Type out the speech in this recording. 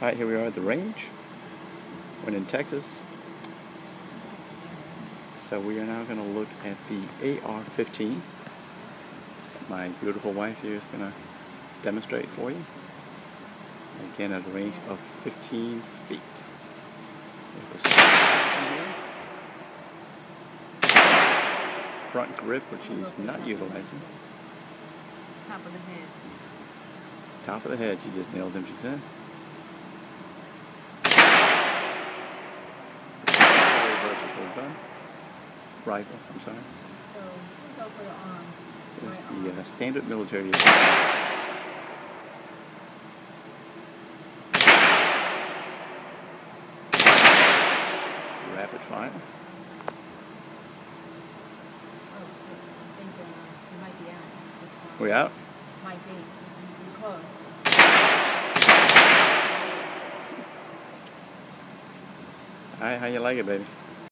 Alright, here we are at the range. We're in Texas. So we are now going to look at the AR15. My beautiful wife here is going to demonstrate for you. Again, at a range of 15 feet. With a front grip, which he's not utilizing. Top of the head. Top of the head, she just nailed him, she said. Gun. Rifle, I'm sorry. So, go for the arm. This is the standard military. Rapid fire. Oh, shit. I think it might be out. We out? Might be. You're close. Alright, how you like it, baby?